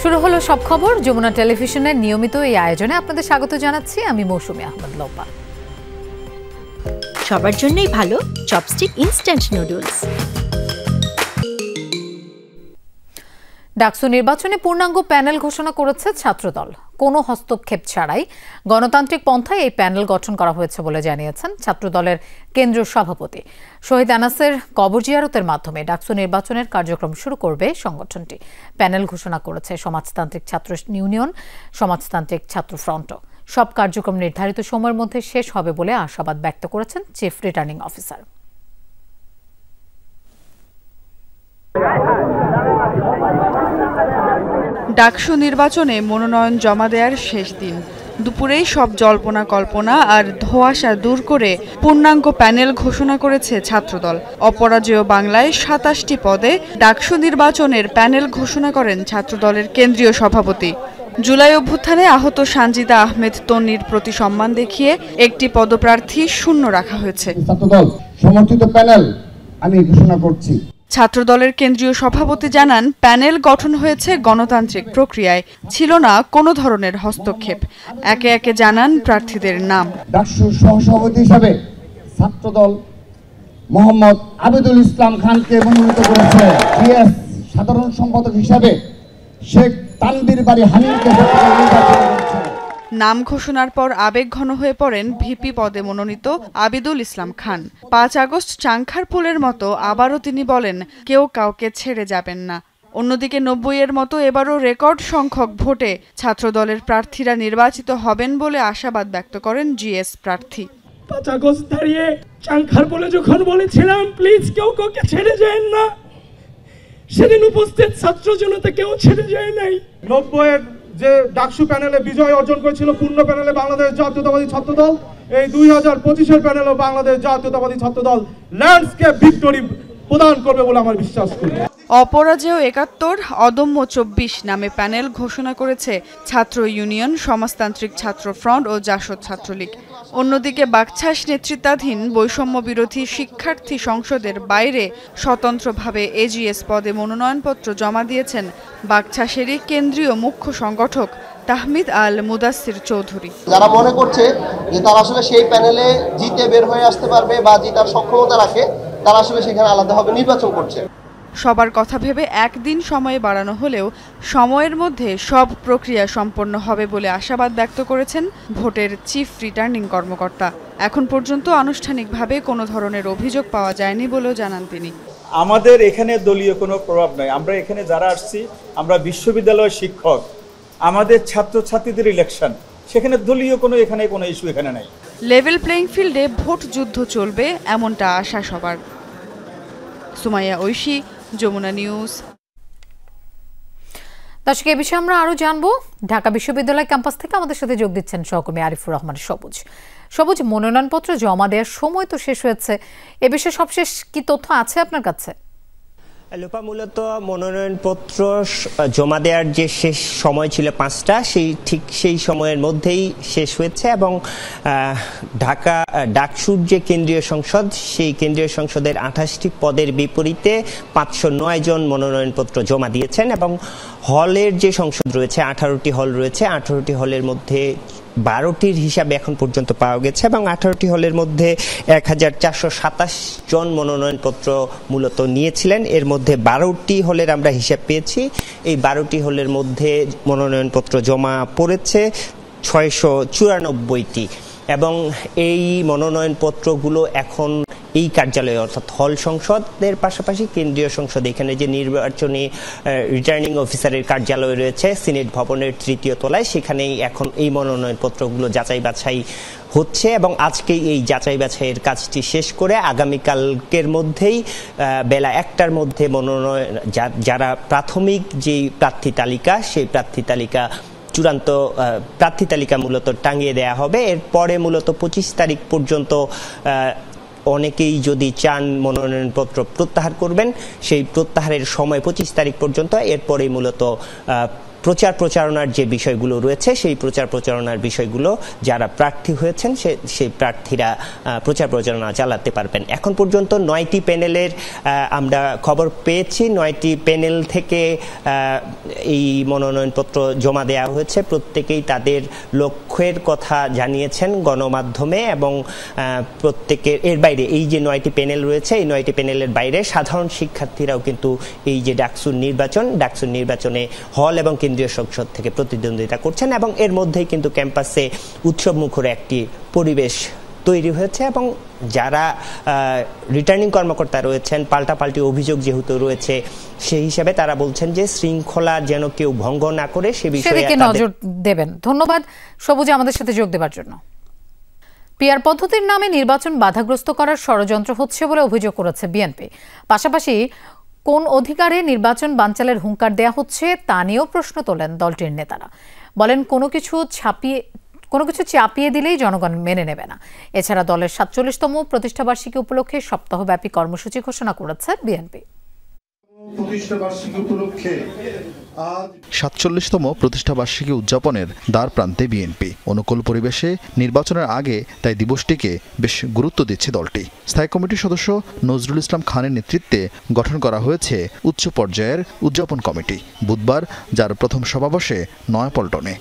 শুরু হলো সব খবর যমুনা টেলিভিশনের নিয়মিত এই আয়োজনে আপনাদের স্বাগত জানাচ্ছি আমি মৌসুমী আহমেদ লোপা। সবার জন্যই ভালো চপস্টিক ইনস্ট্যান্ট নুডলস। ডাকসু নির্বাচনে পূর্ণাঙ্গ প্যানেল ঘোষণা করেছে ছাত্রদল। কোনো হস্তক্ষেপ ছাড়াই গণতান্ত্রিক পন্থায় এই প্যানেল গঠন করা হয়েছে বলে জানিয়েছেন ছাত্রদলের কেন্দ্রীয় সভাপতি। শহীদ আনাসের কবর জিয়ারতের মাধ্যমে ডাকসু নির্বাচনের কার্যক্রম শুরু করবে সংগঠনটি। প্যানেল ঘোষণা করেছে সমাজতান্ত্রিক ছাত্র ইউনিয়ন, সমাজতান্ত্রিক ছাত্র ফ্রন্টও। সব কার্যক্রম নির্ধারিত সময়ের মধ্যে শেষ হবে বলে আশাবাদ ব্যক্ত করেছেন চিফ রিটার্নিং অফিসার। ডাকসু নির্বাচনে মনোনয়ন জমা দেওয়ার শেষ দিন। দুপুরেই সব জল্পনা কল্পনা আর ধোঁয়াশা দূর করে পূর্ণাঙ্গ প্যানেল ঘোষণা করেছে ছাত্রদল। অপরাজেয় বাংলায় ২৭টি পদে ডাকসু নির্বাচনের প্যানেল ঘোষণা করেন ছাত্রদলের কেন্দ্রীয় সভাপতি। জুলাই অভ্যুত্থানে আহত সানজিদা আহমেদ তন্নির প্রতি সম্মান দেখিয়ে একটি পদপ্রার্থী শূন্য রাখা হয়েছে। ছাত্রদল সমর্থিত প্যানেল আমি ঘোষণা করছি। ছাত্রদলের কেন্দ্রীয় সভাপতি জানান, প্যানেল গঠন হয়েছে গণতান্ত্রিক প্রক্রিয়ায়, ছিল না কোনো ধরনের হস্তক্ষেপ। একে একে জানান প্রার্থীদের নাম। ডাকসুর সহসভাপতি হিসাবে ছাত্রদল মোহাম্মদ আবিদুল ইসলাম খানকে মনোনীত করেছে। জিএস সাধারণ সম্পাদক হিসাবে শেখ তানভীর বাড়ি হানিফকে নির্বাচিত করেছে। নাম ঘোষণার পর আবেগঘন হয়ে পড়েন ভিপি পদে মনোনীত আবিদুল ইসলাম খান। ৫ আগস্ট চাংখারপুলের মতো আবারও তিনি বলেন, কেউ কাউকে ছেড়ে যাবেন না। অন্যদিকে ৯০-এর মতো এবারও রেকর্ড সংখ্যক ভোটে ছাত্রদলের প্রার্থীরা নির্বাচিত হবেন বলে আশাবাদ ব্যক্ত করেন জিএস প্রার্থী। ৫ আগস্ট দাঁড়িয়ে চাংখারপুলে যখন বলেছিলাম প্লিজ কেউ কাউকে ছেড়ে যায় না, সেদিন উপস্থিত ছাত্র জনতা কেউ ছেড়ে যায় নাই। ৯০-এর যে ডাকসু প্যানেলে বিজয় অর্জন করেছিল পূর্ণ প্যানেলে বাংলাদেশ জাতীয়তাবাদী ছাত্রদল, এই ২০২৫-এর প্যানেলও বাংলাদেশ জাতীয়তাবাদী ছাত্রদল ল্যান্ডস্কেপ ভিক্টরি প্রদান করবে বলে আমার বিশ্বাস করি। অপরাজেয় ৭১, অদম্য ২৪ নামে প্যানেল ঘোষণা করেছে ছাত্র ইউনিয়ন, সমাজতান্ত্রিক ছাত্র ফ্রন্ট ও জাসদ ছাত্রলীগ। অন্যদিকে বাকছাস নেতৃত্বাধীন বৈষম্য বিরোধী শিক্ষার্থী সংসদের বাইরে স্বতন্ত্রভাবে এজিএস পদে মনোনয়নপত্র জমা দিয়েছেন বাকছাসেরই কেন্দ্রীয় মুখ্য সংগঠক তাহমিদ আল মুদাসসির চৌধুরী। যারা মনে করছে যে তারা আসলে সেই প্যানেলে জিতে বের হয়ে আসতে পারবে বা জিতার সক্ষমতা রাখে, তারা আসলে সেখানে আলাদাভাবে নির্বাচন করছে। সবার কথা ভেবে একদিন সময় বাড়ানো হলেও সময়ের মধ্যে সব প্রক্রিয়া সম্পন্ন হবে বলে আশাবাদ ব্যক্ত করেছেন ভোটের চিফ রিটার্নিং কর্মকর্তা। এখন পর্যন্ত আনুষ্ঠানিকভাবে কোনো ধরনের অভিযোগ পাওয়া যায়নি বলেও জানান তিনি। আমাদের এখানে দলীয় কোনো প্রভাব নাই। আমরা এখানে যারা আসছি, আমরা বিশ্ববিদ্যালয়ের শিক্ষক, আমাদের ছাত্রছাত্রীদের ইলেকশন, সেখানে দলীয় কোনো এখানে কোনো ইস্যু এখানে নাই। লেভেল প্লেইং ফিল্ডে ভোট যুদ্ধ চলবে এমনটা আশা সবার। সুমাইয়া ঐশী, যমুনা নিউজ। দর্শক, এই বিষয়ে আমরা আরো জানবো। ঢাকা বিশ্ববিদ্যালয় ক্যাম্পাস থেকে আমাদের সাথে যোগ দিচ্ছেন সহকর্মী আরিফুর রহমান সবুজ। সবুজ, মনোনয়নপত্র জমা দেওয়ার সময় তো শেষ হয়েছে, এ বিষয়ে সবশেষ কি তথ্য আছে আপনার কাছে? লোপা, মূলত মনোনয়নপত্র জমা দেওয়ার যে শেষ সময় ছিল ৫টা, ঠিক সেই সময়ের মধ্যেই শেষ হয়েছে এবং ঢাকা ডাকসুর যে কেন্দ্রীয় সংসদ, সেই কেন্দ্রীয় সংসদের ২৮টি পদের বিপরীতে ৫০৯ জন মনোনয়নপত্র জমা দিয়েছেন এবং হলের যে সংসদ রয়েছে, ১৮টি হল রয়েছে, ১৮টি হলের মধ্যে ১২টির হিসাবে এখন পর্যন্ত পাওয়া গেছে এবং ১৮টি হলের মধ্যে ১,৪২৭ জন মনোনয়নপত্র মূলত নিয়েছিলেন। এর মধ্যে ১২টি হলের আমরা হিসাব পেয়েছি। এই ১২টি হলের মধ্যে মনোনয়নপত্র জমা পড়েছে ৬৯৪টি এবং এই মনোনয়নপত্রগুলো এখন এই কার্যালয়ে অর্থাৎ হল সংসদের পাশাপাশি কেন্দ্রীয় সংসদ, এখানে যে নির্বাচনী রিটার্নিং অফিসারের কার্যালয় রয়েছে সিনেট ভবনের ৩য় তলায়, সেখানেই এখন এই মনোনয়নপত্রগুলো যাচাই বাছাই হচ্ছে এবং আজকেই এই যাচাই বাছাইয়ের কাজটি শেষ করে আগামীকালকের মধ্যেই বেলা ১টার মধ্যে মনোনয়ন যারা প্রাথমিক যেই প্রার্থী তালিকা, সেই প্রার্থী তালিকা চূড়ান্ত প্রার্থী তালিকা মূলত টাঙিয়ে দেয়া হবে। এরপরে মূলত ২৫ তারিখ পর্যন্ত অনেকেই যদি চান মনোনয়নপত্র প্রত্যাহার করবেন, সেই প্রত্যাহারের সময় ২৫ তারিখ পর্যন্ত। এরপরেই মূলত প্রচারণার যে বিষয়গুলো রয়েছে সেই প্রচারণার বিষয়গুলো যারা প্রার্থী হয়েছেন সেই প্রার্থীরা প্রচারণা চালাতে পারবেন। এখন পর্যন্ত 9টি প্যানেলের আমরা খবর পেয়েছি, 9টি প্যানেল থেকে এই মনোনয়নপত্র জমা দেওয়া হয়েছে। প্রত্যেকেই তাদের লক্ষ্যের কথা জানিয়েছেন গণমাধ্যমে এবং প্রত্যেকের এর বাইরে এই যে 9টি প্যানেল রয়েছে এই 9টি প্যানেলের বাইরে সাধারণ শিক্ষার্থীরাও কিন্তু এই যে ডাকসুর নির্বাচনে হল এবং কেন্দ্রীয় সংসদ থেকে প্রতিদ্বন্দ্বিতা করছেন এবং এর মধ্যেই কিন্তু ক্যাম্পাসে উৎসবমুখর একটি পরিবেশ তৈরি হয়েছে এবং যারা রিটার্নিং কর্মকর্তা রয়েছেন পাল্টাপাল্টি অভিযোগ যেহেতু রয়েছে সেই হিসাবে তারা বলছেন যে শৃঙ্খলা যেন কেউ ভঙ্গ না করে সে বিষয়ে নজর দেবেন। ধন্যবাদ সবুজ আমাদের সাথে যোগ দেওয়ার জন্য। পিআর পদ্ধতির নামে নির্বাচন বাধাগ্রস্ত করার ষড়যন্ত্র হচ্ছে বলে অভিযোগ করেছে বিএনপি। পাশাপাশি কোন অধিকারে নির্বাচন বানচালের হুঙ্কার দেয়া হচ্ছে তা নিয়েও প্রশ্ন তোলেন দলটির নেতারা। বলেন কোনো কিছু চাপিয়ে দিলেই জনগণ মেনে নেবে না। এছাড়া দলের ৪৭তম প্রতিষ্ঠাবার্ষিকী উপলক্ষে সপ্তাহব্যাপী কর্মসূচি ঘোষণা করেছে বিএনপি। ৪৭তম প্রতিষ্ঠাবার্ষিকী উদযাপনের দ্বার প্রান্তে বিএনপি। অনুকূল পরিবেশে নির্বাচনের আগে তাই দিবসটিকে বেশ গুরুত্ব দিচ্ছে দলটি। স্থায়ী কমিটির সদস্য নজরুল ইসলাম খানের নেতৃত্বে গঠন করা হয়েছে উচ্চ পর্যায়ের উদযাপন কমিটি। বুধবার যার প্রথম সভা বসে নয়াপল্টনে।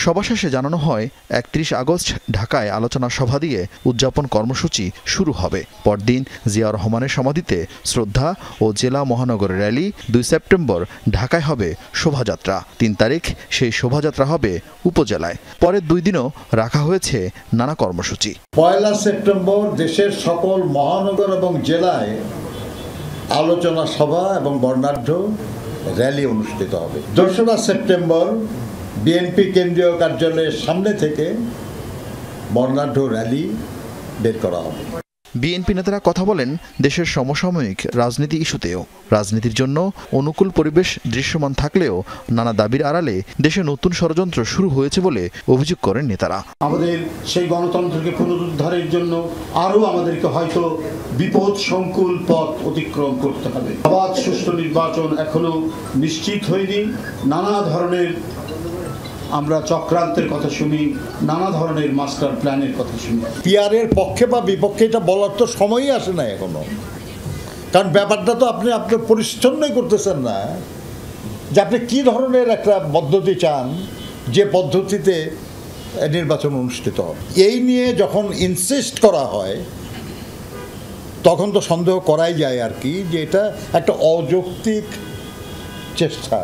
সভা শেষে জানানো হয় ৩১ আগস্ট ঢাকায় আলোচনা সভা দিয়ে উদযাপন কর্মসূচি শুরু হবে। পরদিন জিয়া রহমানের সমাধিতে শ্রদ্ধা ও জেলা মহানগরের র্যালি। ২ সেপ্টেম্বর ঢাকায় হবে শোভাযাত্রা। ৩ তারিখ সেই শোভাযাত্রা হবে উপজেলায়। পরের 2 দিনও রাখা হয়েছে নানা কর্মসূচি। ১ সেপ্টেম্বর দেশের সকল মহানগর এবং জেলায় আলোচনা সভা এবং বর্ণাঢ্য র্যালি অনুষ্ঠিত হবে। ২রা সেপ্টেম্বর বিএনপি কেন্দ্রীয় কার্যালয়ের সামনে থেকে বর্ণাঢ্য র্যালি বের করা হবে। বিএনপি নেতারা কথা বলেন দেশের সমসাময়িক রাজনীতি ইস্যুতেও। রাজনীতির জন্য অনুকূল পরিবেশ দৃশ্যমান থাকলেও নানা দাবির আড়ালে দেশে নতুন ষড়যন্ত্র শুরু হয়েছে বলে অভিযোগ করেন নেতারা। আমাদের সেই গণতন্ত্রকে পুনরুদ্ধারের জন্য আরও আমাদেরকে হয়তো বিপদ সংকুল পথ অতিক্রম করতে হবে। অবাধ সুষ্ঠু নির্বাচন এখনো নিশ্চিত হয়নি। নানা ধরনের আমরা চক্রান্তের কথা শুনি, নানা ধরনের মাস্টার প্ল্যানের কথা শুনি। পিআরের পক্ষে বা বিপক্ষে এটা বলার তো সময়ই আসে না এখনো, কারণ ব্যাপারটা তো আপনি আপনার পরিচ্ছন্নই করতেছেন না যে আপনি কী ধরনের একটা পদ্ধতি চান যে পদ্ধতিতে নির্বাচন অনুষ্ঠিত হবে। এই নিয়ে যখন ইনসিস্ট করা হয় তখন তো সন্দেহ করাই যায় আর কি যে এটা একটা অযৌক্তিক চেষ্টা,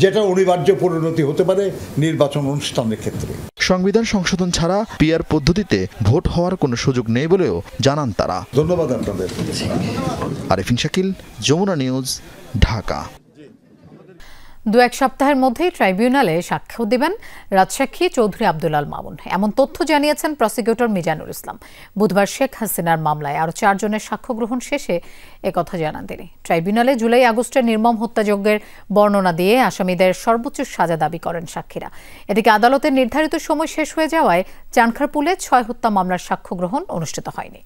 যেটা অনিবার্য পরিণতি হতে পারে নির্বাচন অনুষ্ঠানের ক্ষেত্রে। সংবিধান সংশোধন ছাড়া পিআর পদ্ধতিতে ভোট হওয়ার কোনো সুযোগ নেই বলেও জানান তারা। ধন্যবাদ আপনাদের। আরিফিন শাকিল, যমুনা নিউজ, ঢাকা। 2-1 সপ্তাহের মধ্যেই ট্রাইব্যুনালে সাক্ষ্য দেবেন রাজসাক্ষী চৌধুরী আব্দুল আল মামুন। এমন তথ্য জানিয়েছেন প্রসিকিউটর মিজানুর ইসলাম। বুধবার শেখ হাসিনার মামলায় আরও 4 জনের সাক্ষ্য গ্রহণ শেষে একথা জানান তিনি। ট্রাইব্যুনালে জুলাই আগস্টের নির্মম হত্যাযজ্ঞের বর্ণনা দিয়ে আসামিদের সর্বোচ্চ সাজা দাবি করেন সাক্ষীরা। এদিকে আদালতের নির্ধারিত সময় শেষ হয়ে যাওয়ায় চানখারপুলে 6 হত্যা মামলার সাক্ষ্য গ্রহণ অনুষ্ঠিত হয়নি।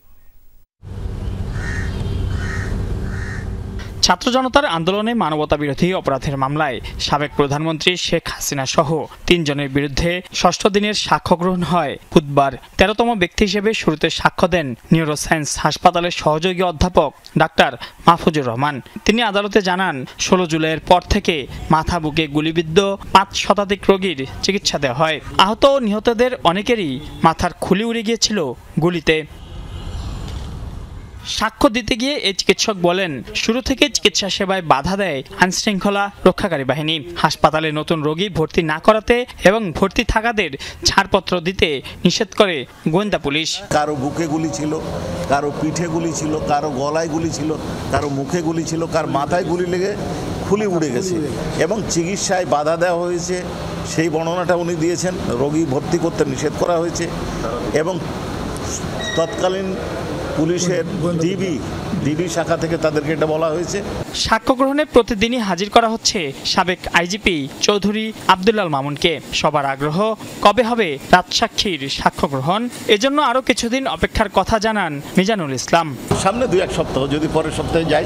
ছাত্র জনতার আন্দোলনে মানবতা বিরোধী অপরাধের মামলায় সাবেক প্রধানমন্ত্রী শেখ হাসিনা সহ 3 জনের বিরুদ্ধে 6ষ্ঠ দিনের সাক্ষ্য গ্রহণ হয় বুধবার। 13তম ব্যক্তি হিসেবে শুরুতে সাক্ষ্য দেন নিউরোসায়েন্স হাসপাতালের সহযোগী অধ্যাপক ডাক্তার মাহফুজুর রহমান। তিনি আদালতে জানান 16 জুলাইয়ের পর থেকে মাথা বুকে গুলিবিদ্ধ 5 শতাধিক রোগীর চিকিৎসা দেওয়া হয়। আহত ও নিহতদের অনেকেরই মাথার খুলি উড়ে গিয়েছিল গুলিতে। সাক্ষ্য দিতে গিয়ে এই চিকিৎসক বলেন, শুরু থেকে চিকিৎসা সেবায় বাধা দেয় আইনশৃঙ্খলা রক্ষাকারী বাহিনী। হাসপাতালে নতুন রোগী ভর্তি না করাতে এবং ভর্তি থাকাদের ছাড়পত্র দিতে নিষেধ করে গোয়েন্দা পুলিশ। কারো বুকে গুলি ছিল, কারো পিঠে গুলি ছিল, কারো গলায় গুলি ছিল, কারো মুখে গুলি ছিল, কার মাথায় গুলি লেগে খুলি উড়ে গেছে এবং চিকিৎসায় বাধা দেওয়া হয়েছে সেই বর্ণনাটা উনি দিয়েছেন। রোগী ভর্তি করতে নিষেধ করা হয়েছে এবং তৎকালীন পুলিশের ডিবি শাখা থেকে তাদেরকে এটা বলা হয়েছে। সাক্ষ্য গ্রহণে প্রতিদিনই হাজির করা হচ্ছে সাবেক আইজিপি চৌধুরী আব্দুল আল মামুনকে। সবার আগ্রহ কবে হবে রাজসাক্ষীর সাক্ষ্য গ্রহণ, এজন্য আরও কিছুদিন অপেক্ষার কথা জানান মিজানুল ইসলাম। সামনে 2-1 সপ্তাহ, যদি পরের সপ্তাহে যাই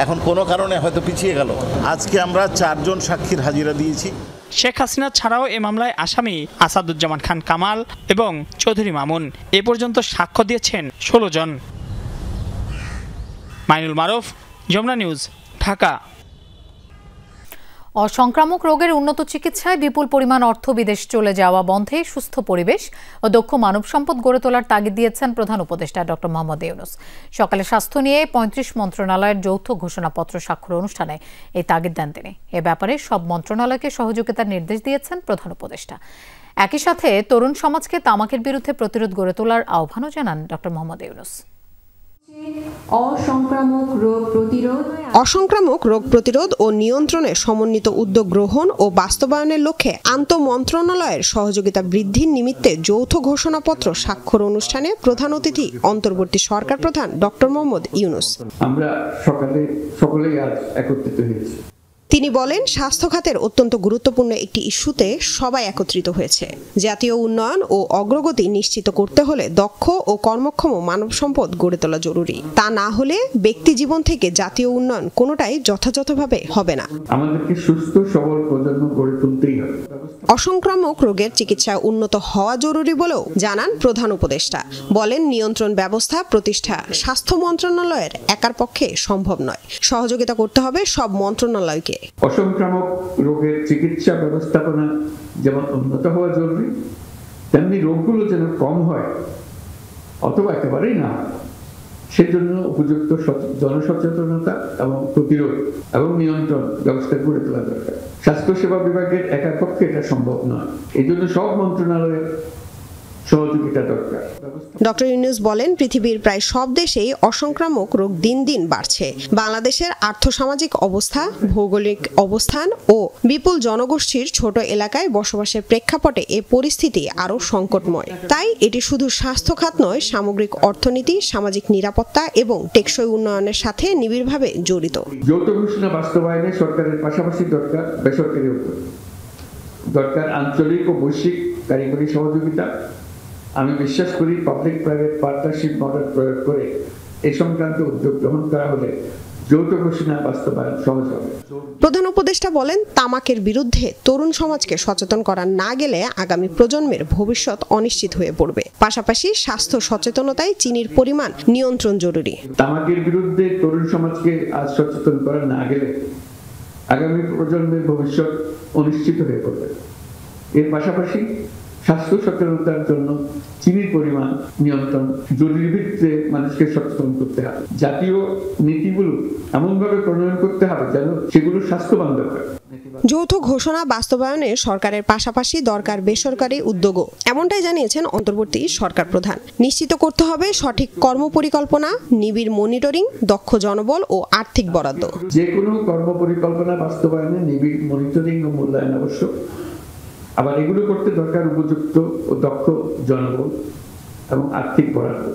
এখন কোনো কারণে হয়তো পিছিয়ে গেল। আজকে আমরা 4 জন সাক্ষীর হাজিরা দিয়েছি। শেখ হাসিনা ছাড়াও এ মামলায় আসামি আসাদুজ্জামান খান কামাল এবং চৌধুরী মামুন এ পর্যন্ত সাক্ষ্য দিয়েছেন 16 জন। মাইনুল মারুফ, যমুনা নিউজ, ঢাকা। অসংক্রামক রোগের উন্নত চিকিৎসায় বিপুল পরিমাণ অর্থ বিদেশ চলে যাওয়া বন্ধে সুস্থ পরিবেশ ও দক্ষ মানব সম্পদ গড়ে তোলার তাগিদ দিয়েছেন প্রধান উপদেষ্টা ডক্টর মোহাম্মদ ইউনূস। সকালে স্বাস্থ্য নিয়ে 35 মন্ত্রণালয়ের যৌথ ঘোষণাপত্র স্বাক্ষর অনুষ্ঠানে এই তাগিদ দেন তিনি। এ ব্যাপারে সব মন্ত্রণালয়কে সহযোগিতার নির্দেশ দিয়েছেন প্রধান উপদেষ্টা। একই সাথে তরুণ সমাজকে তামাকের বিরুদ্ধে প্রতিরোধ গড়ে তোলার আহ্বানও জানান ডক্টর মোহাম্মদ ইউনূস। অসংক্রামক রোগ প্রতিরোধ ও নিয়ন্ত্রণে সমন্বিত উদ্যোগ গ্রহণ ও বাস্তবায়নের লক্ষ্যে আন্তঃমন্ত্রণালয়ের সহযোগিতা বৃদ্ধির নিমিত্তে যৌথ ঘোষণাপত্র স্বাক্ষর অনুষ্ঠানে প্রধান অতিথি অন্তর্বর্তী সরকার প্রধান ডক্টর মোহাম্মদ ইউনূস। আমরা সকলেই আজ একত্রিত হয়েছি। তিনি বলেন, স্বাস্থ্য খাতের অত্যন্ত গুরুত্বপূর্ণ একটি ইস্যুতে সবাই একত্রিত হয়েছে। জাতীয় উন্নয়ন ও অগ্রগতি নিশ্চিত করতে হলে দক্ষ ও কর্মক্ষম মানব সম্পদ গড়ে তোলা জরুরি। তা না হলে ব্যক্তি জীবন থেকে জাতীয় উন্নয়ন কোনোটাই যথাযথভাবে হবে না। আমাদেরকে সুস্থ সবল প্রজন্ম গড়ে তুলতেই হবে। অসংক্রামক রোগের চিকিৎসায় উন্নত হওয়া জরুরি বলেও জানান প্রধান উপদেষ্টা। বলেন, নিয়ন্ত্রণ ব্যবস্থা প্রতিষ্ঠা স্বাস্থ্য মন্ত্রণালয়ের একার পক্ষে সম্ভব নয়, সহযোগিতা করতে হবে সব মন্ত্রণালয়কে। অসংক্রামক রোগের চিকিৎসা ব্যবস্থাপনা যেমন উন্নত হওয়া জরুরি, তেমনি রোগগুলো যেন কম হয় অথবা একেবারেই না হয়, সেজন্য উপযুক্ত জনসচেতনতা এবং প্রতিরোধ এবং নিয়ন্ত্রণ ব্যবস্থা গড়ে তোলা দরকার। স্বাস্থ্যসেবা বিভাগের একার পক্ষে এটা সম্ভব নয়, এই জন্য সব মন্ত্রণালয়ের সহযোগিতা দরকার। ডক্টর ইউনূস বলেন, পৃথিবীর প্রায় সব দেশেই অসংক্রামক রোগ দিন দিন বাড়ছে। বাংলাদেশের আর্থসামাজিক অবস্থা, ভৌগোলিক অবস্থান ও বিপুল জনগোষ্ঠীর ছোট এলাকায় বসবাসের প্রেক্ষাপটে এ পরিস্থিতি আরও সংকটময়। তাই এটি শুধু স্বাস্থ্য খাত নয়, সামগ্রিক অর্থনীতি, সামাজিক নিরাপত্তা এবং টেকসই উন্নয়নের সাথে নিবিড়ভাবে জড়িত। যৌথ ঘোষণা বাস্তবায়নে সরকারের পাশাপাশি দরকার বেসরকারি উদ্যোগ, দরকার আঞ্চলিক ও বৈশ্বিক কারিগরি সহযোগিতা। আমি বিশ্বাস করি পাবলিক প্রাইভেট পার্টনারশিপ মডেল প্রয়োগ করে এই সংক্রান্ত উদ্যোগ গ্রহণ করা হলে যৌথ ঘোষণা বাস্তবায়ন সহজ হবে। প্রধান উপদেষ্টা বলেন, তামাকের বিরুদ্ধে তরুণ সমাজকে সচেতন করা না গেলে আগামী প্রজন্মের ভবিষ্যৎ অনিশ্চিত হয়ে পড়বে। পাশাপাশি স্বাস্থ্য সচেতনতায় চিনির পরিমাণ নিয়ন্ত্রণ জরুরি। তামাকের বিরুদ্ধে তরুণ সমাজকে আজ সচেতন করা না গেলে আগামী প্রজন্মের ভবিষ্যৎ অনিশ্চিত হয়ে পড়বে। এর পাশাপাশি স্বাস্থ্য সচেতনতার জন্য চিনির পরিমাণ নিয়ন্ত্রণ জরুরি ভিত্তিতে মানুষকে সচেতন করতে হবে। জাতীয় নীতিগুলো এমনভাবে প্রণয়ন করতে হবে যেন সেগুলো স্বাস্থ্য বান্ধব হয়। যৌথ ঘোষণা বাস্তবায়নে সরকারের পাশাপাশি দরকার বেসরকারি উদ্যোগও, এমনটাই জানিয়েছেন অন্তর্বর্তী সরকার প্রধান। নিশ্চিত করতে হবে সঠিক কর্মপরিকল্পনা, নিবিড় মনিটরিং, দক্ষ জনবল ও আর্থিক বরাদ্দ। যে কোনো কর্মপরিকল্পনা বাস্তবায়নে নিবিড় মনিটরিং ও মূল্যায়ন আবশ্যক। আবার এগুলো করতে দরকার উপযুক্ত ও দক্ষ জনবল এবং আর্থিক বরাদ্দ।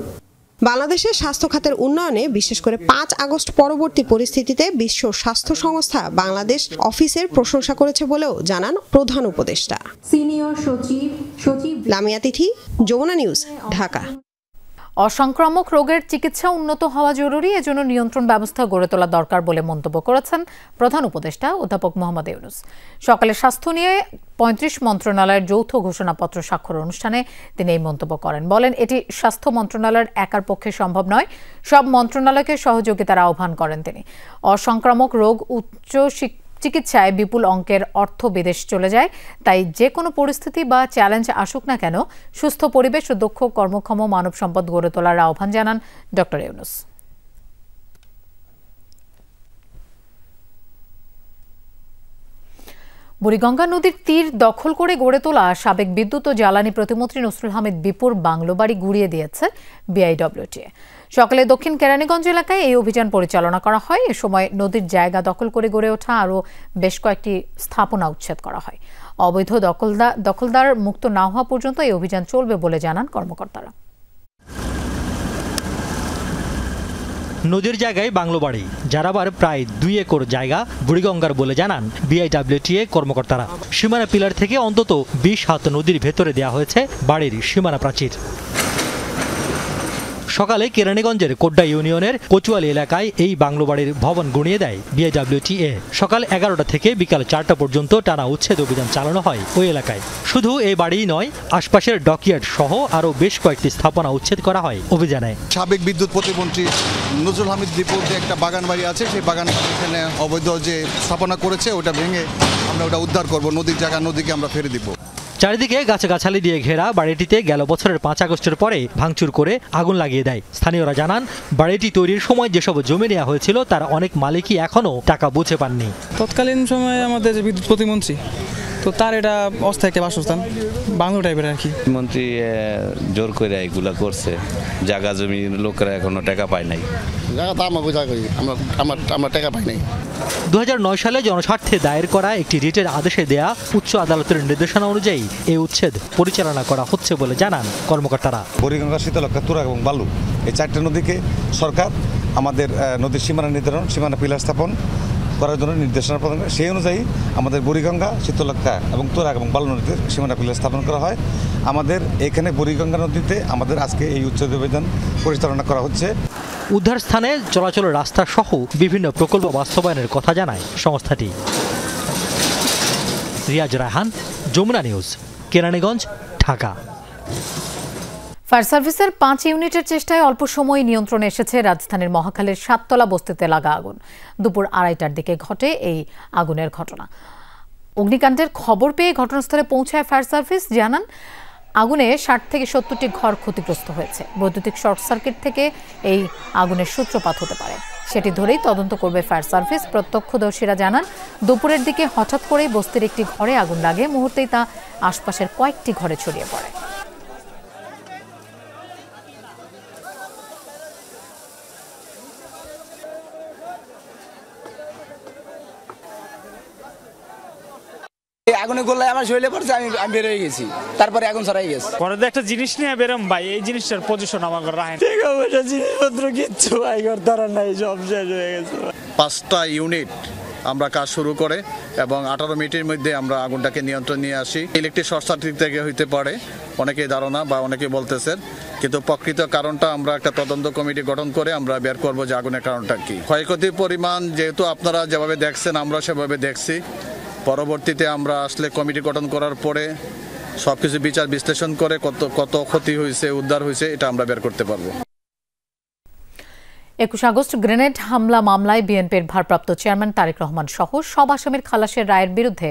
বাংলাদেশের স্বাস্থ্য খাতের উন্নয়নে বিশেষ করে 5 আগস্ট পরবর্তী পরিস্থিতিতে বিশ্ব স্বাস্থ্য সংস্থা বাংলাদেশ অফিসের প্রশংসা করেছে বলেও জানান প্রধান উপদেষ্টা। সিনিয়র সচিব লামিয়া তিথি, যমুনা নিউজ, ঢাকা। অসংক্রামক রোগের চিকিৎসা উন্নত হওয়া জরুরি, এজন্য নিয়ন্ত্রণ ব্যবস্থা গড়ে তোলা দরকার বলে মন্তব্য করেছেন প্রধান উপদেষ্টা অধ্যাপক মোহাম্মদ ইউনূস। সকালে স্বাস্থ্য নিয়ে 35 মন্ত্রণালয়ের যৌথ ঘোষণাপত্র স্বাক্ষর অনুষ্ঠানে তিনি এই মন্তব্য করেন। বলেন, এটি স্বাস্থ্য মন্ত্রণালয়ের একার পক্ষে সম্ভব নয়, সব মন্ত্রণালয়কে সহযোগিতার আহ্বান করেন তিনি। অসংক্রামক রোগ উচ্চ চিকিৎসায় বিপুল অঙ্কের অর্থ বিদেশ চলে যায়। তাই যে কোনো পরিস্থিতি বা চ্যালেঞ্জ আসুক না কেন, সুস্থ পরিবেশ ও দক্ষ কর্মক্ষম মানব সম্পদ গড়ে তোলার আহ্বান জানান ডক্টর ইউনূস। বুড়িগঙ্গা নদীর তীর দখল করে গড়ে তোলা সাবেক বিদ্যুৎ ও জ্বালানি প্রতিমন্ত্রী নসরুল হামিদ বিপুর বাংলো বাড়ি গুড়িয়ে দিয়েছে বিআইডব্লিউটিএ। সকালে দক্ষিণ কেরানীগঞ্জ এলাকায় এই অভিযান পরিচালনা করা হয়। এ সময় নদীর জায়গা দখল করে গড়ে ওঠা আরও বেশ কয়েকটি স্থাপনা উচ্ছেদ করা হয়। অবৈধ দখলদার মুক্ত না হওয়া পর্যন্ত এই অভিযান চলবে বলে জানান কর্মকর্তারা। নদীর জায়গায় বাংলো বাড়ি, যার আবার প্রায় 2 একর জায়গা বুড়িগঙ্গার বলে জানান বিআইডব্লিউটিএ কর্মকর্তারা। সীমানা পিলার থেকে অন্তত 20 হাত নদীর ভেতরে দেওয়া হয়েছে বাড়ির সীমানা প্রাচীর। সকালে কেরানীগঞ্জের কোড্ডা ইউনিয়নের কচুয়ালী এলাকায় এই বাংলো বাড়ির ভবন গুঁড়িয়ে দেয় বিআইডব্লিউটিএ। সকাল 11টা থেকে বিকাল 4টা পর্যন্ত টানা উচ্ছেদ অভিযান চালানো হয় ওই এলাকায়। শুধু এই বাড়িই নয়, আশপাশের ডকইয়ার্ড সহ আরও বেশ কয়েকটি স্থাপনা উচ্ছেদ করা হয় অভিযানে। সাবেক বিদ্যুৎ প্রতিমন্ত্রী নজরুল হামিদ দীপুর যে একটা বাগান বাড়ি আছে, সেই বাগান বাড়ি এখানে অবৈধ যে স্থাপনা করেছে ওটা ভেঙে আমরা ওটা উদ্ধার করব, নদীর জায়গা নদীকে আমরা ফেলে দিব। চারিদিকে গাছাগাছালি দিয়ে ঘেরা বাড়িটিতে গেল বছরের 5 আগস্টের পরে ভাঙচুর করে আগুন লাগিয়ে দেয়। স্থানীয়রা জানান, বাড়িটি তৈরির সময় যেসব জমি নেওয়া হয়েছিল তার অনেক মালিকই এখনও টাকা বুঝে পাননি। তৎকালীন সময়ে আমাদের যে বিদ্যুৎ প্রতিমন্ত্রী, তো তার এটা অস্থায়ী একটা বাসস্থান, বাংলো টাইপের আর কি। মন্ত্রী জোর করে এগুলা করছে, জায়গা জমি লোকেরা এখনো টাকা পায় নাই। আমরা টাকা পাই নাই। 2009 সালে জনস্বার্থে দায়ের করা একটি রিটের আদেশে দেয়া উচ্চ আদালতের নির্দেশনা অনুযায়ী এই উচ্ছেদ পরিচালনা করা হচ্ছে বলে জানান কর্মকর্তারা। বুড়িগঙ্গা, শীতলক্ষা, তুরাগ এবং বালু, এই 4টি নদীকে সরকার আমাদের নদীর সীমানা নির্ধারণ, সীমানা পিলার স্থাপন করার জন্য নির্দেশনা প্রদান করে। সেই অনুযায়ী আমাদের বুড়িগঙ্গা, শীতলক্ষা এবং তুরাগ এবং বালু নদীতে সীমানা পিলার স্থাপন করা হয়। আমাদের এখানে বুড়িগঙ্গা নদীতে আমাদের আজকে এই উচ্ছেদ অভিযান পরিচালনা করা হচ্ছে। উদ্ধার স্থানে চলাচলের রাস্তা সহ বিভিন্ন প্রকল্প বাস্তবায়নের কথা জানায় সংস্থাটি। রিয়াজ রায়হান, যমুনা নিউজ, কেরানীগঞ্জ, ঢাকা। ফায়ার সার্ভিসের 5 ইউনিটের চেষ্টায় অল্প সময় নিয়ন্ত্রণে এসেছে রাজধানীর মহাখালীর 7তলা বস্তিতে লাগা আগুন। দুপুর 2:30টার দিকে ঘটে এই আগুনের ঘটনা। অগ্নিকাণ্ডের খবর পেয়ে ঘটনাস্থলে পৌঁছায় ফায়ার সার্ভিস। জানান, আগুনে 60 থেকে 70টি ঘর ক্ষতিগ্রস্ত হয়েছে। বৈদ্যুতিক শর্ট সার্কিট থেকে এই আগুনের সূত্রপাত হতে পারে, সেটি ধরেই তদন্ত করবে ফায়ার সার্ভিস। প্রত্যক্ষদর্শীরা জানান, দুপুরের দিকে হঠাৎ করেই বস্তির একটি ঘরে আগুন লাগে। মুহূর্তেই তা আশপাশের কয়েকটি ঘরে ছড়িয়ে পড়ে। আগুনে গোল্লায় আমার শরীরে পড়ছে, আমি বের হয়ে গেছি, তারপরে আগুন ছড়াই গেছে। পরে একটা জিনিস নিয়ে বেরোম ভাই, এই জিনিসটার পজিশন আমার রাখেন, জিনিসপত্র কিচ্ছু ভাই ধরার নাই, সব শেষ হয়ে গেছে। 5টা ইউনিট আমরা কাজ শুরু করে এবং 18 মিনিটের মধ্যে আমরা আগুনটাকে নিয়ন্ত্রণ নিয়ে আসি। ইলেকট্রিক শর্ট সার্কিট থেকে হইতে পারে অনেকেই ধারণা বা অনেকেই বলতেছেন, কিন্তু প্রকৃত কারণটা আমরা একটা তদন্ত কমিটি গঠন করে আমরা বের করব যে আগুনের কারণটা কি। ক্ষয়ক্ষতির পরিমাণ যেহেতু আপনারা যেভাবে দেখছেন আমরা সেভাবে দেখছি, পরবর্তীতে আমরা আসলে কমিটি গঠন করার পরে সবকিছু বিচার বিশ্লেষণ করে কত ক্ষতি হয়েছে, উদ্ধার হয়েছে, এটা আমরা বের করতে পারবো। 21 আগস্ট গ্রেনেড হামলা মামলায় বিএনপির ভারপ্রাপ্ত চেয়ারম্যান তারেক রহমান সহ সব আসামির খালাসের রায়ের বিরুদ্ধে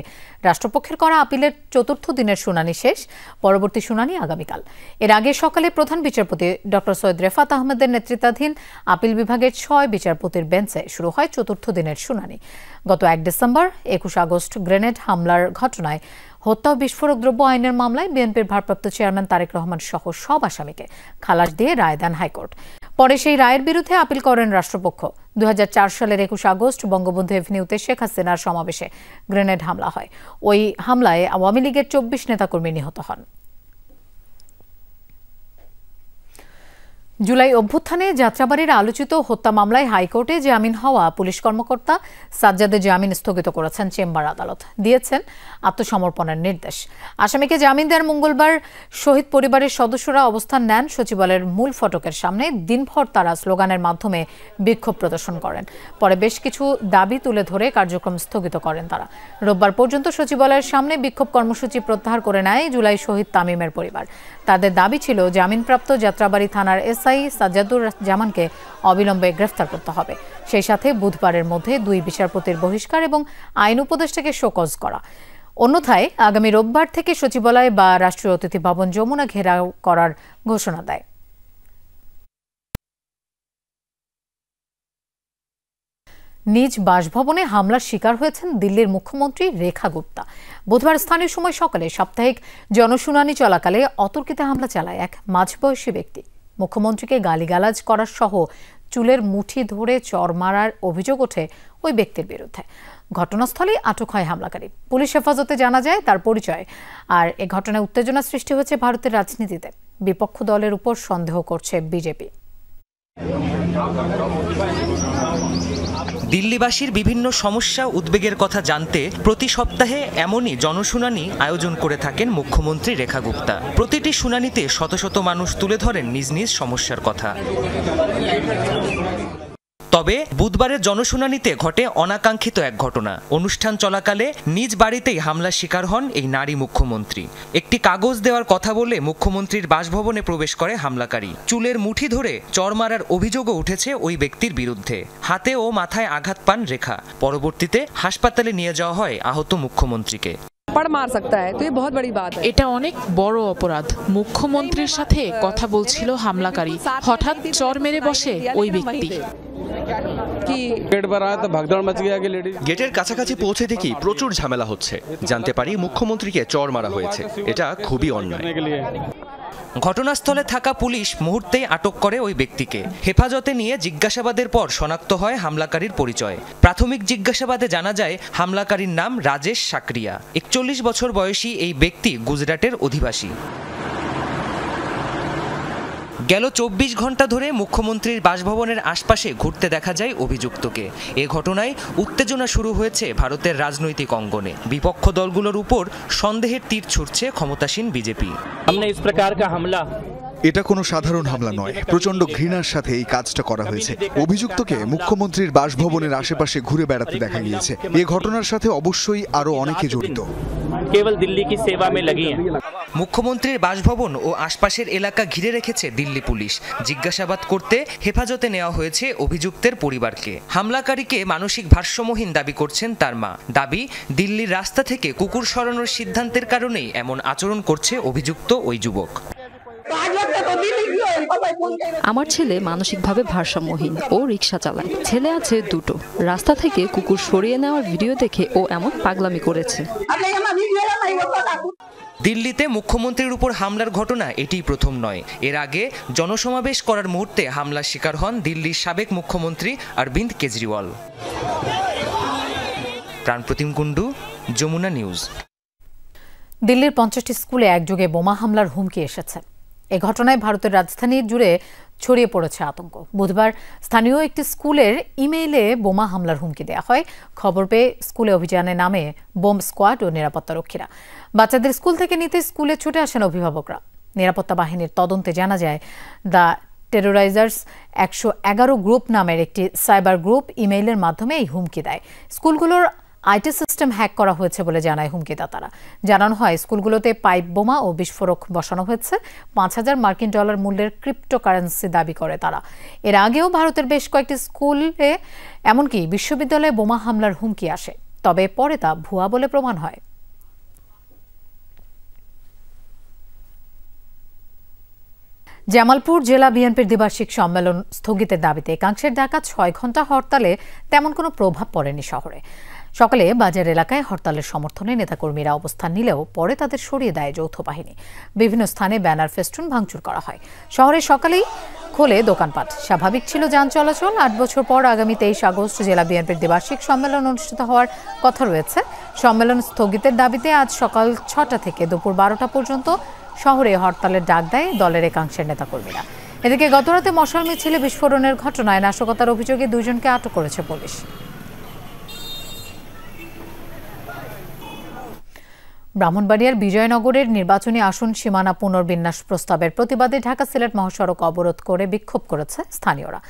রাষ্ট্রপক্ষের করা আপিলের 4র্থ দিনের শুনানি শেষ। পরবর্তী শুনানি আগামীকাল। এর আগে সকালে প্রধান বিচারপতি ডক্টর সৈয়দ রেফাত আহমেদের নেতৃত্বাধীন আপিল বিভাগের 6 বিচারপতির বেঞ্চে শুরু হয় 4র্থ দিনের শুনানি। গত 1 ডিসেম্বর 21 আগস্ট গ্রেনেড হামলার ঘটনায় হত্যা ও বিস্ফোরক দ্রব্য আইনের মামলায় বিএনপির ভারপ্রাপ্ত চেয়ারম্যান তারেক রহমান সহ সব আসামিকে খালাস দিয়ে রায় দেন হাইকোর্ট। পরে সেই রায়ের বিরুদ্ধে আপিল করেন রাষ্ট্রপক্ষ। 2004 সালের 21 আগস্ট বঙ্গবন্ধু এভিনিউতে শেখ হাসিনার সমাবেশে গ্রেনেড হামলা হয়। ওই হামলায় আওয়ামী লীগের 24 নেতাকর্মী নিহত হন। জুলাই অভ্যুত্থানে যাত্রাবাড়ির আলোচিত হত্যা মামলায় হাইকোর্টে জামিন হওয়া পুলিশ কর্মকর্তা সাজ্জাদের জামিন স্থগিত করেছেন চেম্বার আদালত। দিয়েছেন আত্মসমর্পণের নির্দেশ। আসামিকে জামিন দেওয়ার মঙ্গলবার শহীদ পরিবারের সদস্যরা অবস্থান নেন সচিবালয়ের মূল ফটকের সামনে। দিনভর তারা স্লোগানের মাধ্যমে বিক্ষোভ প্রদর্শন করেন। পরে বেশ কিছু দাবি তুলে ধরে কার্যক্রম স্থগিত করেন তারা। রোববার পর্যন্ত সচিবালয়ের সামনে বিক্ষোভ কর্মসূচি প্রত্যাহার করে নেয় জুলাই শহীদ তামিমের পরিবার। তাদের দাবি ছিল জামিনপ্রাপ্ত যাত্রাবাড়ি থানার এসআই সাজ্জাদুর জামানকে অবিলম্বে গ্রেফতার করতে হবে। সেই সাথে বুধবারের মধ্যে 2 বিচারপতির বহিষ্কার এবং আইন উপদেষ্টাকে শোকজ করা। অন্যথায় আগামী রোববার থেকে সচিবালয় বা রাষ্ট্রীয় অতিথি ভবন যমুনা ঘেরাও করার ঘোষণা দেয়। নিজ বাসভবনে হামলার শিকার হয়েছেন দিল্লির মুখ্যমন্ত্রী রেখা গুপ্তা। বুধবার স্থানীয় সময় সকালে সাপ্তাহিক জনশুনানি চলাকালে অতর্কিতে হামলা চালায় এক মাঝবয়সী ব্যক্তি। মুখ্যমন্ত্রীকে গালিগালাজ করার সহ চুলের মুঠি ধরে চর মারার অভিযোগ ওঠে ওই ব্যক্তির বিরুদ্ধে। ঘটনাস্থলে আটক হয় হামলাকারী। পুলিশ হেফাজতে জানা যায় তার পরিচয়। আর এ ঘটনায় উত্তেজনা সৃষ্টি হয়েছে ভারতের রাজনীতিতে। বিপক্ষ দলের উপর সন্দেহ করছে বিজেপি। দিল্লিবাসীর বিভিন্ন সমস্যা উদ্বেগের কথা জানতে প্রতি সপ্তাহে এমনই জনশুনানি আয়োজন করে থাকেন মুখ্যমন্ত্রী রেখা গুপ্তা। প্রতিটি শুনানিতে শত শত মানুষ তুলে ধরেন নিজ নিজ সমস্যার কথা। তবে বুধবারের জনশুনানিতে ঘটে অনাকাঙ্ক্ষিত এক ঘটনা। অনুষ্ঠান চলাকালে নিজ বাড়িতেই হামলার শিকার হন এই নারী মুখ্যমন্ত্রী। একটি কাগজ দেওয়ার কথা বলে মুখ্যমন্ত্রীর বাসভবনে প্রবেশ করে হামলাকারী। চুলের মুঠি ধরে চড় মারার অভিযোগও উঠেছে ওই ব্যক্তির বিরুদ্ধে। হাতে ও মাথায় আঘাত পান রেখা। পরবর্তীতে হাসপাতালে নিয়ে যাওয়া হয় আহত মুখ্যমন্ত্রীকে। এটা অনেক বড় অপরাধ। মুখ্যমন্ত্রীর সাথে কথা বলছিল হামলাকারী, হঠাৎ চর মেরে বসে ওই ব্যক্তি। গেটের কাছাকাছি পৌঁছে দেখি প্রচুর ঝামেলা হচ্ছে। জানতে পারি মুখ্যমন্ত্রীকে চড় মারা হয়েছে। এটা খুবই অন্যায়। ঘটনাস্থলে থাকা পুলিশ মুহূর্তেই আটক করে ওই ব্যক্তিকে। হেফাজতে নিয়ে জিজ্ঞাসাবাদের পর শনাক্ত হয় হামলাকারীর পরিচয়। প্রাথমিক জিজ্ঞাসাবাদে জানা যায় হামলাকারীর নাম রাজেশ সাকরিয়া। 41 বছর বয়সী এই ব্যক্তি গুজরাটের অধিবাসী। গেল 24 ঘন্টা ধরে মুখ্যমন্ত্রীর বাসভবনের আশপাশে ঘুরতে দেখা যায় অভিযুক্তকে। এ ঘটনায় উত্তেজনা শুরু হয়েছে ভারতের রাজনৈতিক অঙ্গনে। বিপক্ষ দলগুলোর উপর সন্দেহের তীর ছুড়ছে ক্ষমতাসীন বিজেপি। এটা কোনো সাধারণ হামলা নয়, প্রচন্ড ঘৃণার সাথে এই কাজটা করা হয়েছে। অভিযুক্তকে মুখ্যমন্ত্রীর বাসভবনের আশেপাশে ঘুরে বেড়াতে দেখা গিয়েছে। এই ঘটনার সাথে অবশ্যই আরো অনেকে জড়িত। মুখ্যমন্ত্রীর বাসভবন ও আশপাশের এলাকা ঘিরে রেখেছে দিল্লি পুলিশ। জিজ্ঞাসাবাদ করতে হেফাজতে নেওয়া হয়েছে অভিযুক্তের পরিবারকে। হামলাকারীকে মানসিক ভারসাম্যহীন দাবি করছেন তার মা। দাবি, দিল্লির রাস্তা থেকে কুকুর সরানোর সিদ্ধান্তের কারণেই এমন আচরণ করছে অভিযুক্ত ওই যুবক। আমার ছেলে মানসিকভাবে ভারসাম্যহীন ও রিক্সা চালায়। ছেলে আছে দুটো। রাস্তা থেকে কুকুর সরিয়ে নেওয়ার ভিডিও দেখে ও এমন পাগলামি করেছে। দিল্লিতে মুখ্যমন্ত্রীর উপর হামলার ঘটনা এটিই প্রথম নয়। এর আগে জনসমাবেশ করার মুহূর্তে হামলার শিকার হন দিল্লির সাবেক মুখ্যমন্ত্রী অরবিন্দ কেজরিওয়াল। প্রাণপ্রতিম কুণ্ডু, যমুনা নিউজ। দিল্লির 50টি স্কুলে একযোগে বোমা হামলার হুমকি এসেছে। এ ঘটনায় ভারতের রাজধানী জুড়ে ছড়িয়ে পড়েছে আতঙ্ক। বুধবার স্থানীয় একটি স্কুলের ইমেইলে বোমা হামলার হুমকি দেওয়া হয়। খবর পেয়ে স্কুলে অভিযানে নামে বোম স্কোয়াড ও নিরাপত্তারক্ষীরা। বাচ্চাদের স্কুল থেকে নিতে স্কুলে ছুটে আসেন অভিভাবকরা। নিরাপত্তা বাহিনীর তদন্তে জানা যায় দ্য টেরোরাইজার্স 111 গ্রুপ নামের একটি সাইবার গ্রুপ ইমেইলের মাধ্যমে এই হুমকি দেয়। স্কুলগুলোর আইটি সিস্টেম হ্যাক করা হয়েছে বলে জানায় হুমকিদাতারা। জানানো হয় স্কুলগুলোতে পাইপ বোমা ও বিস্ফোরক বসানো হয়েছে। $5000 মার্কিন মূল্যের ক্রিপ্টোকারেন্সি দাবি করে তারা। এর আগেও ভারতের বেশ কয়েকটি স্কুলে এমনকি বিশ্ববিদ্যালয়ে বোমা হামলার হুমকি আসে, তবে পরে তা ভুয়া বলে প্রমাণ হয়। জামালপুর জেলা বিএনপির দ্বিবার্ষিক সম্মেলন স্থগিতের দাবিতে একাংশের ডাকা 6 ঘণ্টা হরতালে তেমন কোনো প্রভাব পড়েনি শহরে। সকালে বাজার এলাকায় হরতালের সমর্থনে নেতাকর্মীরা অবস্থান নিলেও পরে তাদের সরিয়ে দেয় যৌথ বাহিনী। বিভিন্ন স্থানে ব্যানার ফেস্টুন ভাঙচুর করা হয়। শহরে সকালেই খোলে দোকানপাট। স্বাভাবিক ছিল যান চলাচল। 8 বছর পর আগামী 23 আগস্ট জেলা বিএনপির দ্বিবার্ষিক সম্মেলন অনুষ্ঠিত হওয়ার কথা রয়েছে। সম্মেলন স্থগিতের দাবিতে আজ সকাল 6টা থেকে দুপুর 12টা পর্যন্ত শহরে হরতালের ডাক দেয় দলের একাংশের নেতাকর্মীরা। এদিকে গতরাতে মশাল মিছিলে বিস্ফোরণের ঘটনায় নাশকতার অভিযোগে 2 জনকে আটক করেছে পুলিশ। ব্রাহ্মণবাড়িয়ার বিজয়নগরের নির্বাচনী আসন সীমানা পুনর্বিন্যাস প্রস্তাবের প্রতিবাদে ঢাকা সিলেট মহাসড়ক অবরোধ করে বিক্ষোভ করেছে স্থানীয়রা।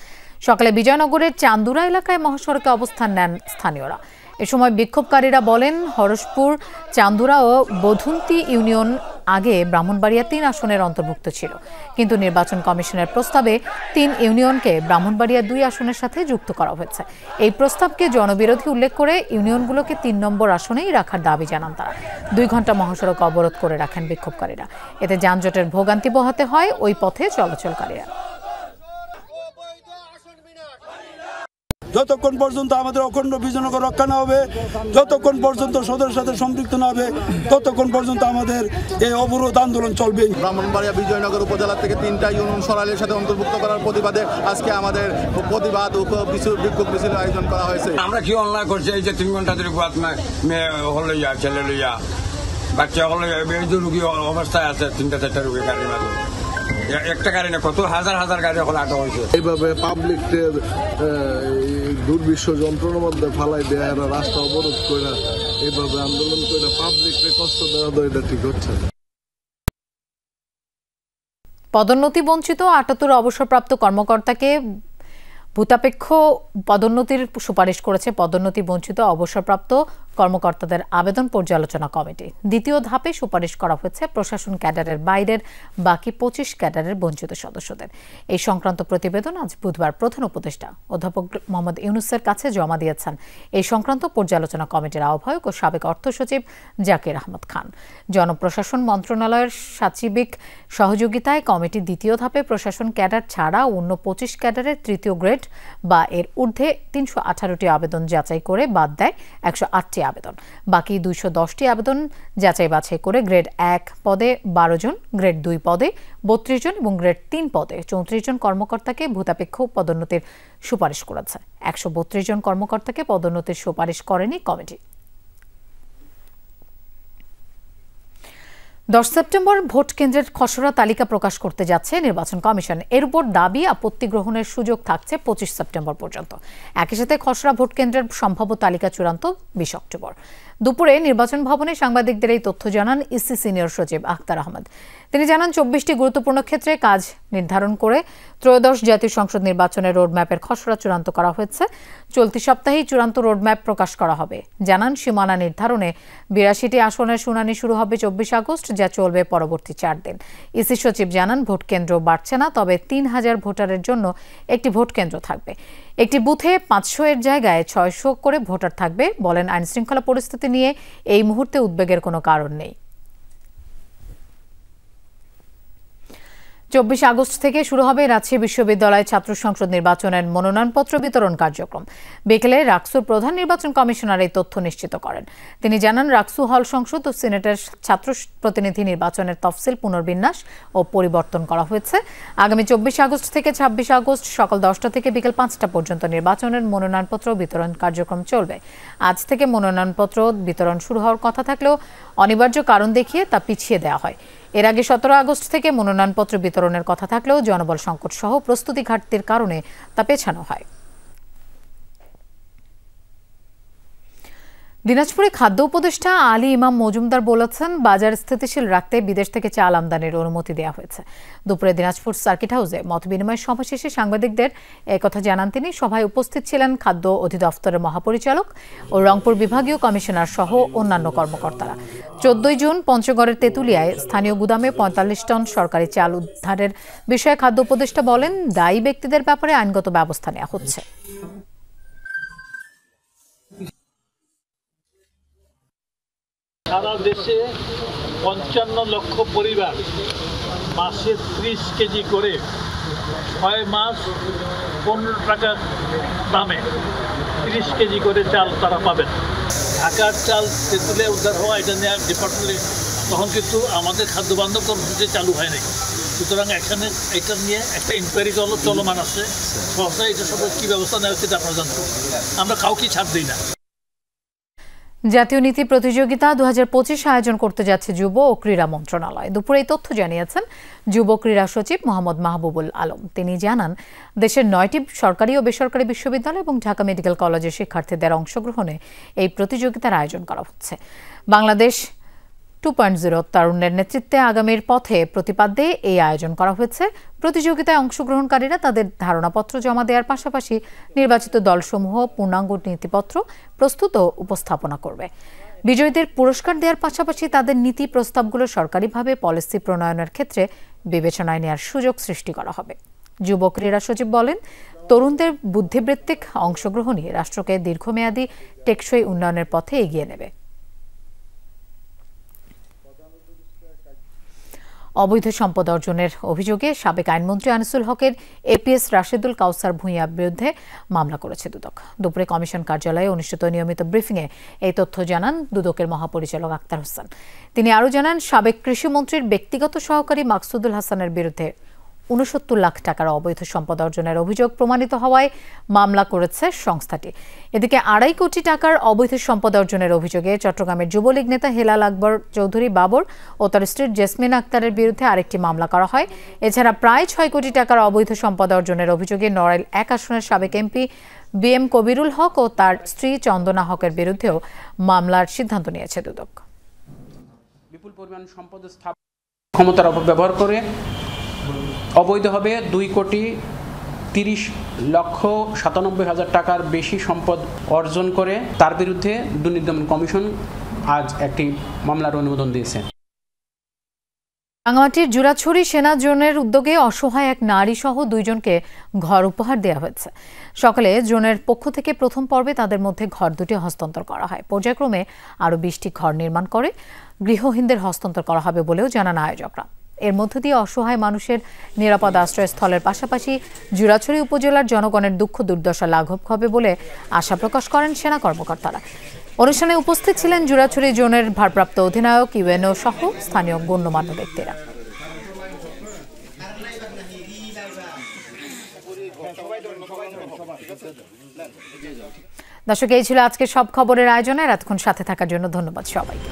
সকালে বিজয়নগরের চান্দুরা এলাকায় মহাসড়কে অবস্থান নেন স্থানীয়রা। এ সময় বিক্ষোভকারীরা বলেন, হরসপুর, চান্দুরা ও বধুন্তি ইউনিয়ন আগে ব্রাহ্মণবাড়িয়া 3 আসনের অন্তর্ভুক্ত ছিল, কিন্তু নির্বাচন কমিশনের প্রস্তাবে 3 ইউনিয়নকে ব্রাহ্মণবাড়িয়া 2 আসনের সাথে যুক্ত করা হয়েছে। এই প্রস্তাবকে জনবিরোধী উল্লেখ করে ইউনিয়নগুলোকে 3 নম্বর আসনেই রাখার দাবি জানান তারা। 2 ঘণ্টা মহাসড়ক অবরোধ করে রাখেন বিক্ষোভকারীরা। এতে যানজটের ভোগান্তি পোহাতে হয় ওই পথে চলাচলকারীরা। যতক্ষণ পর্যন্ত আমাদের অখণ্ড বিজয়নগর রক্ষা না হবে, যতক্ষণ পর্যন্ত সদরের সাথে সম্পৃক্ত না হবে, ততক্ষণ পর্যন্ত আমাদের এই অবরোধ আন্দোলন চলবে। ব্রাহ্মণবাড়িয়া বিজয়নগর উপজেলা থেকে 3টা ইউনিয়ন সরাইলের সাথে অন্তর্ভুক্ত করার প্রতিবাদে আজকে আমাদের প্রতিবাদ ও বিক্ষোভ মিছিল আয়োজন করা হয়েছে। আমরা কি অন্যায় করছি? এই যে 3 ঘন্টা ধরে মেয়ে হলে ছেলে লইয়া বাচ্চা হলে রুগী অবস্থায় আছে, 3টা 4টা রুগী গাড়ির মাধ্যমে একটা গাড়ি না, কত হাজার হাজার গাড়ি এখন আটক হয়েছে। এইভাবে পাবলিকের দুর্বিশ্ব যন্ত্রণার মধ্যে ফালাই দেয়া, রাস্তা অবরোধ করে এইভাবে আন্দোলন করে পাবলিককে কষ্ট দেওয়া, এটা ঠিক হচ্ছে না। পদোন্নতি বঞ্চিত ৭৮ অবসরপ্রাপ্ত কর্মকর্তাকে ভূতাপেক্ষ পদোন্নতির সুপারিশ করেছে পদোন্নতি বঞ্চিত অবসরপ্রাপ্ত কর্মকর্তাদের আবেদন পর্যালোচনা কমিটি। দ্বিতীয় ধাপে সুপারিশ করা হয়েছে প্রশাসন ক্যাডারের বাইরের বাকি ২৫ ক্যাডারের বঞ্চিত সদস্যদের। এই সংক্রান্ত প্রতিবেদন আজ বুধবার প্রধান উপদেষ্টা অধ্যাপক মোহাম্মদ ইউনূসের কাছে জমা দিয়েছেন এই সংক্রান্ত পর্যালোচনা কমিটির আহ্বায়ক ও সাবেক অর্থ সচিব জাকির আহমদ খান। জনপ্রশাসন মন্ত্রণালয়ের সাচিবিক সহযোগিতায় কমিটি দ্বিতীয় ধাপে প্রশাসন ক্যাডার ছাড়া অন্য ২৫ ক্যাডারের তৃতীয় গ্রেড বা এর ঊর্ধ্বে ৩১৮টি আবেদন যাচাই করে বাদ দেয় ১০৮টি আবেদন। বাকি ২১০টি আবেদন যাচাই বাছাই করে গ্রেড ১ পদে ১২ জন, গ্রেড ২ পদে ৩২ জন এবং গ্রেড ৩ পদে ৩৪ জন কর্মকর্তাকে ভূতাপেক্ষ পদোন্নতির সুপারিশ করেছে। ১৩২ জন কর্মকর্তাকে পদোন্নতির সুপারিশ করেনি কমিটি। ১০ সেপ্টেম্বর ভোট কেন্দ্রের খসড়া তালিকা প্রকাশ করতে যাচ্ছে নির্বাচন কমিশন। এর উপর দাবি আপত্তি গ্রহণের সুযোগ থাকছে ২৫ সেপ্টেম্বর পর্যন্ত। একই সাথে খসড়া ভোট কেন্দ্রের সম্ভাব্য তালিকা চূড়ান্ত ২০ অক্টোবর। দুপুরে নির্বাচন ভবনে সাংবাদিকদের এই তথ্য জানান ইসি সিনিয়র সচিব আখতার আহমেদ। তিনি জানান ২৪টি গুরুত্বপূর্ণ ক্ষেত্রে কাজ নির্ধারণ করে ত্রয়োদশ জাতীয় সংসদ নির্বাচনের রোডম্যাপের খসড়া চূড়ান্ত করা হয়েছে। চলতি সপ্তাহেই চূড়ান্ত রোডম্যাপ প্রকাশ করা হবে। জানান সীমানা নির্ধারণে ৮২টি আসনের শুনানি শুরু হবে ২৪ আগস্ট, যা চলবে পরবর্তী ৪ দিন। ইসি সচিব জানান ভোট কেন্দ্র বাড়ছে না, তবে ৩,০০০ ভোটারের জন্য একটি ভোট কেন্দ্র থাকবে। একটি বুথে ৫০০ এর জায়গায় ৬০০ করে ভোটার থাকবে। বলেন আইনশৃঙ্খলা পরিস্থিতি নিয়ে এই মুহূর্তে উদ্বেগের কোনো কারণ নেই। ২৪ আগস্ট থেকে শুরু হবে রাজশাহী বিশ্ববিদ্যালয় ছাত্র সংসদ নির্বাচনের মনোনয়নপত্র বিতরণ কার্যক্রম। বিকেলে রাকসুর প্রধান নির্বাচন কমিশনার এই তথ্য নিশ্চিত করেন। তিনি জানান রাকসু হল সংসদ ও সিনেটের ছাত্র প্রতিনিধি নির্বাচনের তফসিল পুনর্বিন্যাস ও পরিবর্তন করা হয়েছে। আগামী ২৪ আগস্ট থেকে ২৬ আগস্ট সকাল ১০টা থেকে বিকেল ৫টা পর্যন্ত নির্বাচনের মনোনয়নপত্র বিতরণ কার্যক্রম চলবে। আজ থেকে মনোনয়নপত্র বিতরণ শুরু হওয়ার কথা থাকলেও অনিবার্য কারণ দেখিয়ে তা পিছিয়ে দেওয়া হয়। এর আগে ১৭ আগস্ট থেকে মনোনয়নপত্র বিতরণের কথা থাকলেও জনবল সংকট সহ প্রস্তুতি ঘাটতির কারণে তা পেছানো হয়। দিনাজপুরে খাদ্য উপদেষ্টা আলী ইমাম মজুমদার বলেছেন, বাজার স্থিতিশীল রাখতে বিদেশ থেকে চাল আমদানির অনুমতি দেওয়া হয়েছে। দুপুরে দিনাজপুর সার্কিট হাউসে মতবিনিময় সভা শেষে সাংবাদিকদের একথা জানান তিনি। সভায় উপস্থিত ছিলেন খাদ্য অধিদপ্তরের মহাপরিচালক ও রংপুর বিভাগীয় কমিশনার সহ অন্যান্য কর্মকর্তারা। ১৪ জুন পঞ্চগড়ের তেঁতুলিয়ায় স্থানীয় গুদামে ৪৫ টন সরকারি চাল উদ্ধারের বিষয়ে খাদ্য উপদেষ্টা বলেন, দায়ী ব্যক্তিদের ব্যাপারে আইনগত ব্যবস্থা নেওয়া হচ্ছে। সারা দেশে ৫৫ লক্ষ পরিবার মাসে ৩০ কেজি করে ৬ মাস ১৫ টাকা দামে ৩০ কেজি করে চাল তারা পাবেন। ঢাকার চাল তেঁতুলিয়া উদ্ধার হওয়া, এটা নিয়ে ডিপার্টমেন্টে তখন কিন্তু আমাদের খাদ্যবান্ধব কর্মসূচি চালু হয় নাই। সুতরাং এখানে এটা নিয়ে একটা ইনকোয়ারি চলমান আছে। সহসা এটা সব কী ব্যবস্থা নেওয়া হচ্ছে আপনারা জানতে, আমরা কাউকে ছাড় দিই না। জাতীয় নীতি প্রতিযোগিতা ২০২৫ আয়োজন করতে যাচ্ছে যুব ও ক্রীড়া মন্ত্রণালয়। দুপুরে এই তথ্য জানিয়েছেন যুব ক্রীড়া সচিব মোহাম্মদ মাহবুবুল আলম। তিনি জানান, দেশের ৯টি সরকারি ও বেসরকারি বিশ্ববিদ্যালয় এবং ঢাকা মেডিকেল কলেজের শিক্ষার্থীদের অংশগ্রহণে এই প্রতিযোগিতার আয়োজন করা হচ্ছে। বাংলাদেশ 2.0 তারুণ্যের নেতৃত্বে আগামীর পথে প্রতিপাদ্যে এই আয়োজন করা হয়েছে। প্রতিযোগিতায় অংশগ্রহণকারীরা তাদের ধারণাপত্র জমা দেওয়ার পাশাপাশি নির্বাচিত দলসমূহ পূর্ণাঙ্গ নীতিপত্র প্রস্তুত ও উপস্থাপনা করবে। বিজয়ীদের পুরস্কার দেওয়ার পাশাপাশি তাদের নীতি প্রস্তাবগুলো সরকারিভাবে পলিসি প্রণয়নের ক্ষেত্রে বিবেচনায় নেওয়ার সুযোগ সৃষ্টি করা হবে। যুব ক্রীড়া সচিব বলেন, তরুণদের বুদ্ধিবৃত্তিক অংশগ্রহণই রাষ্ট্রকে দীর্ঘমেয়াদী টেকসই উন্নয়নের পথে এগিয়ে নেবে। অবৈধ সম্পদ অর্জনের অভিযোগে সাবেক আইনমন্ত্রী আনিসুল হকের এপিএস রাশেদুল কাউসার ভূঁইয়ার বিরুদ্ধে মামলা করেছে দুদক। দুপুরে কমিশন কার্যালয়ে অনুষ্ঠিত নিয়মিত ব্রিফিংয়ে এই তথ্য জানান দুদকের মহাপরিচালক আক্তার হোসেন। তিনি আরও জানান, সাবেক কৃষিমন্ত্রীর ব্যক্তিগত সহকারী মাকসুদুল হাসানের বিরুদ্ধে ৬৯ লাখ টাকার অবৈধ সম্পদ অর্জনের অভিযোগ প্রমাণিত হওয়ায় মামলা করেছে সংস্থাটি। এদিকে ২.৫ কোটি টাকার অবৈধ সম্পদ অর্জনের অভিযোগে চট্টগ্রামের যুবলীগ নেতা হেলাল আকবর চৌধুরী বাবর ও তার স্ত্রী জেসমিন আক্তারের বিরুদ্ধে আরেকটি মামলা করা হয়। এছাড়া প্রায় ৬ কোটি টাকার অবৈধ সম্পদ অর্জনের অভিযোগে নড়াইল ১ আসনের সাবেক এমপি বিএম কবিরুল হক ও তার স্ত্রী চন্দনা হকের বিরুদ্ধেও মামলার সিদ্ধান্ত নিয়েছে দুদক। বিপুল পরিমাণ সম্পদ স্থাপন ক্ষমতার অপব্যবহার করে অবৈধভাবে ২,৩০,৯৭,০০০ টাকার বেশি সম্পদ অর্জন করে তার বিরুদ্ধে দুর্নীতি দমন কমিশন আজ একটি মামলার অনুমোদন দিয়েছে। রাঙামাটির জুরাছড়ি সেনা জোনের উদ্যোগে অসহায় এক নারী সহ ২ জনকে ঘর উপহার দেওয়া হয়েছে। সকালে জোনের পক্ষ থেকে প্রথম পর্বে তাদের মধ্যে ঘর দুটি হস্তান্তর করা হয়। পর্যায়ক্রমে আরও ২০টি ঘর নির্মাণ করে গৃহহীনদের হস্তান্তর করা হবে বলেও জানান আয়োজকরা। এর মধ্য দিয়ে অসহায় মানুষের নিরাপদ আশ্রয়স্থলের পাশাপাশি জুরাছড়ি উপজেলার জনগণের দুঃখ দুর্দশা লাঘব হবে বলে আশা প্রকাশ করেন সেনা কর্মকর্তারা। অনুষ্ঠানে উপস্থিত ছিলেন জুরাছড়ি জোনের ভারপ্রাপ্ত অধিনায়ক ইউএনও সহ স্থানীয় গণ্যমান্য ব্যক্তিরা। দর্শক, এই ছিল আজকের সব খবরের আয়োজনে। এতক্ষণ সাথে থাকার জন্য ধন্যবাদ সবাইকে।